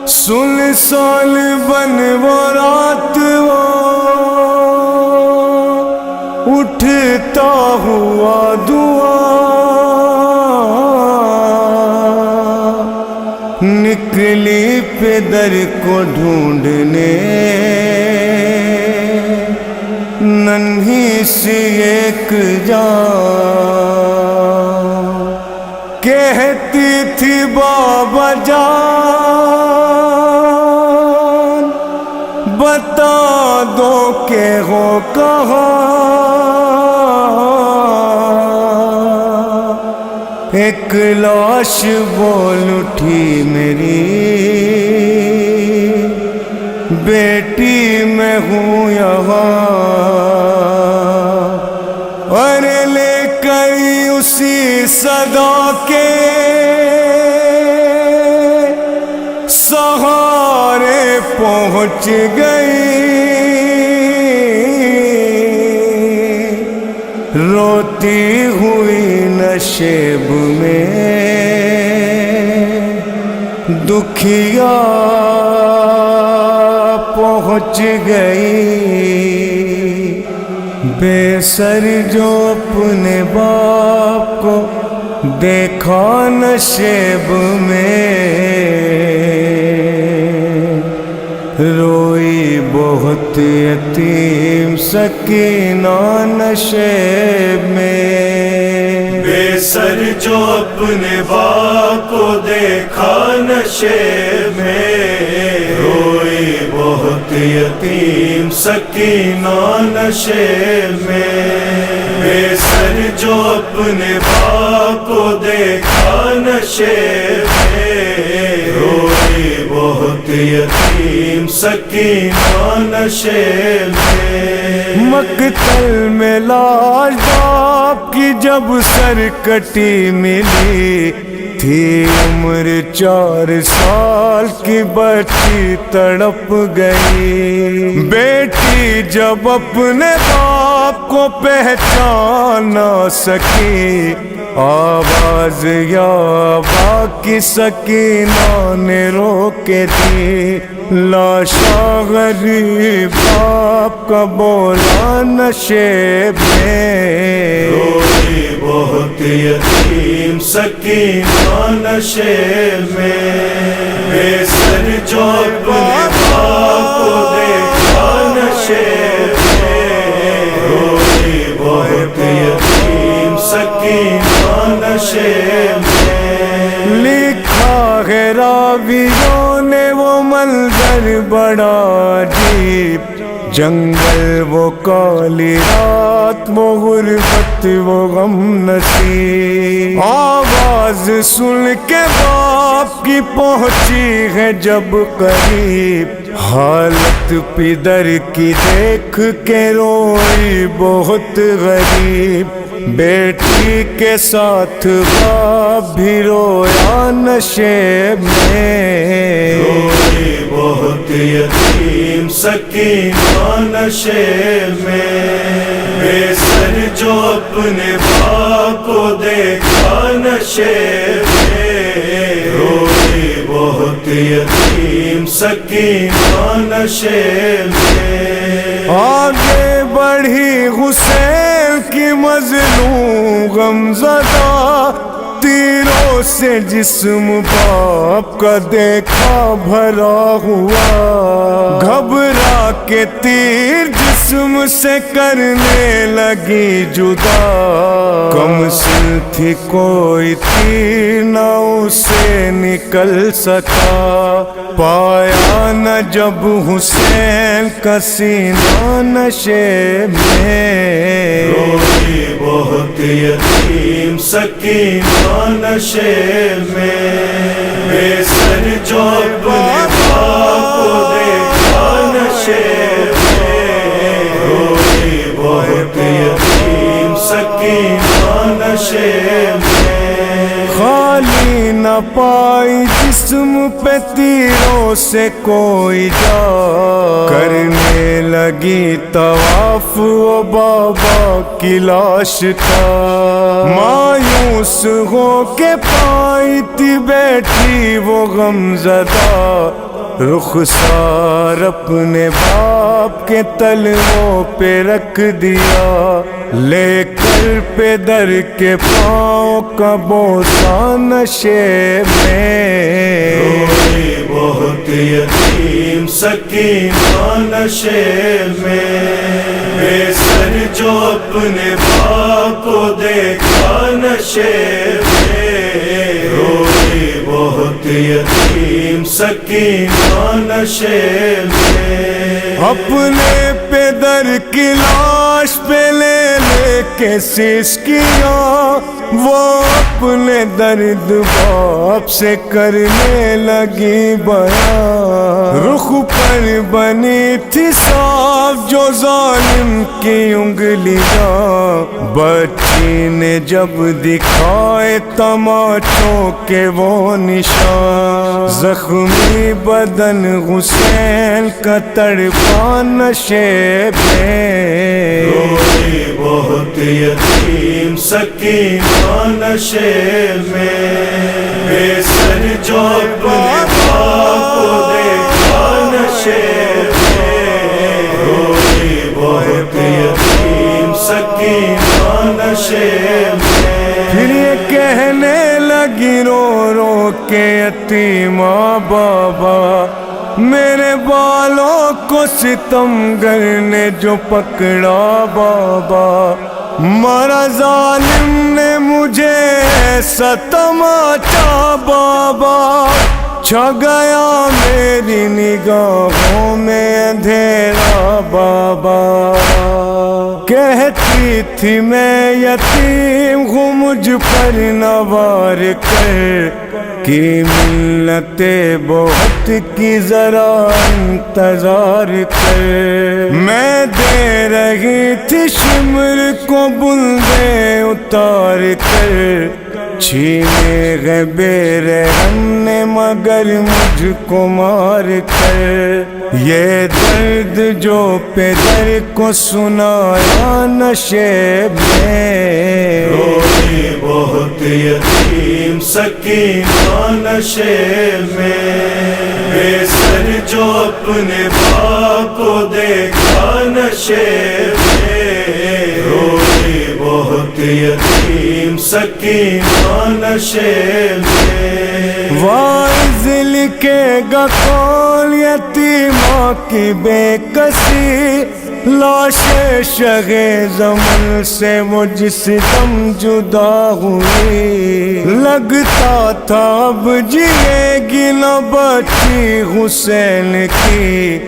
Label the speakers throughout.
Speaker 1: سلسال بن وہ رات وہ اٹھتا ہوا دعا نکلی پدر کو ڈھونڈنے ننھی سی ایک جان کہتی تھی بابا جان بتا دو کہ ہو کہاں ایک لاش بول اٹھی میری بیٹی میں ہوں یہاں اور لے کر اسی صدا کے سہارے پہنچ گئی روتی ہوئی نشیب میں دکھیا پہنچ گئی بے سر جو اپنے باپ کو دیکھا نشیب میں روئی بہت یتیم سکینہ نشیب میں
Speaker 2: بے سر جو اپنے باپ کو دیکھا نشیب میں روئی بہت یتیم سکینہ نشیب میں بے سر جو اپنے باپ کو دیکھا نشیب میں روئی بہت یتیم سکینہ نشیب میں
Speaker 1: مقتل میں لاش باپ کی جب سر کٹی ملی تھی عمر 4 سال کی بچی تڑپ گئی بیٹی جب اپنے باپ کو پہچان نہ سکی آواز یا با کی سکینہ نے روکے دی لاشا غریب باپ کا بولا نشیب میں
Speaker 2: روئی بہت یتیم سکینہ نشیب میں بے سر جو اپنے باپ کو دیکھا نشیب میں روئی بہت یتیم سکینہ نشیب میں
Speaker 1: لکھا ہے راویوں نے وہ منظر بڑا عجیب جنگل وہ کالی رات وہ غربت وہ غم نصیب آواز سن کے باپ کی پہنچی ہے جب قریب حالت پدر کی دیکھ کے روئی بہت غریب بیٹی کے ساتھ باپ بھی رویا نشیب میں
Speaker 2: روئی بہت یتیم سکینہ نشیب میں بے سر جو اپنے باپ کو دیکھا نشیب میں روئی بہت یتیم سکینہ نشیب میں
Speaker 1: آگے بڑھی حسین کی مظلوم غمزدہ تیروں سے جسم باپ کا دیکھا بھرا ہوا گھبرا کے تیر جسم سے کرنے لگی جدا کم سن تھی کوئی تیر نہ اسے نکل سکا پایا نہ جب حسین کا سینہ نشیب میں
Speaker 2: روئی بہت یتیم سکینہ نشیب میں بے سر جو اپنے باپ کو دیکھا نشیب میں روئی بہت یتیم سکینہ نشیب میں
Speaker 1: خالی نہ پائی جس جسم پہ تیروں سے کوئی جا کرنے لگی طواف و بابا کی لاش کا مایوس ہو کے پائی تھی بیٹھی وہ غمزدہ رخسار اپنے باپ کے تلووں پہ رکھ دیا لے کر پیدر کے پاؤں کا بوسہ نشے میں
Speaker 2: روئی بہت یتیم سکینہ نشے میں بے سر جو اپنے باپ کو دیکھا نشے میں روئی بہت یتیم سکینہ نشے میں
Speaker 1: اپنے پیدر کی لاش پہ لے کے سسکیاں وہ اپنے درد باپ سے کرنے لگی بیان رخ پر بنی تھی صاف جو ظالم کی انگلیاں بچی نے جب دکھائے تماچوں کے وہ نشان زخمی بدن حسین کا تڑپا نشے میں
Speaker 2: روئی بہت یتیم سکینہ نشے میں بے سر جو اپنے باپ کو دیکھا نشے میں روئی بہت یتیم سکینہ نشے میں
Speaker 1: پھر یہ کہنے لگی رو رو کے یتیمہ بابا میرے بالوں کو ستمگر نے جو پکڑا بابا مارا ظالم نے مجھے ایسا تماچا بابا چھا گیا میری نگاہوں میں اندھیرا بابا کہتی تھی میں یتیم ہوں مجھ پر نوار کر کی ملت بہت کی ذرا انتظار کر میں دے رہی تھی شمر کو بلندے اتار کر چھینے گئے بے رحم نے مگر مجھ کو مار کر یہ درد جو پیدر کو سنایا نشے میں
Speaker 2: روئی بہت یتیم سکینہ نشے میں بے سر جو اپنے باپ کو دیکھا نشے میں روئی بہت یتیم سکینہ نشے میں
Speaker 1: وائز لکھے گا کون یتیمہ کی بے کسی لاش شغ زمن سے وہ جس دم جدا ہوئی لگتا تھا اب جیے گی نہ بچی حسین کی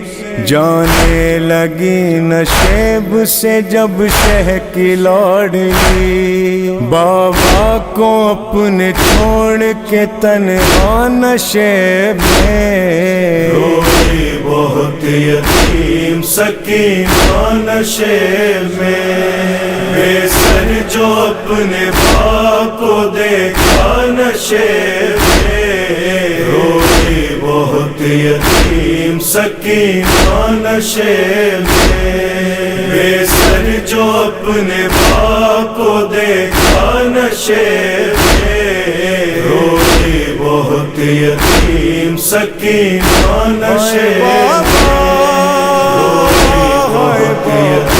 Speaker 1: جانے لگی نشیب سے جب شہ کی لاڈلی بابا کو اپنے چھوڑ کے تنہا نشیب میں
Speaker 2: روئی بہت یتیم سکینہ نشے میں بے سر جو اپنے باپ کو دیکھا نشے میں روئی بہت یتیم سکینہ نشے میں بے سر جو اپنے باپ کو دیکھا نشے میں روئی بہت یتیم سکینہ نشے میں روئی بہت یتیم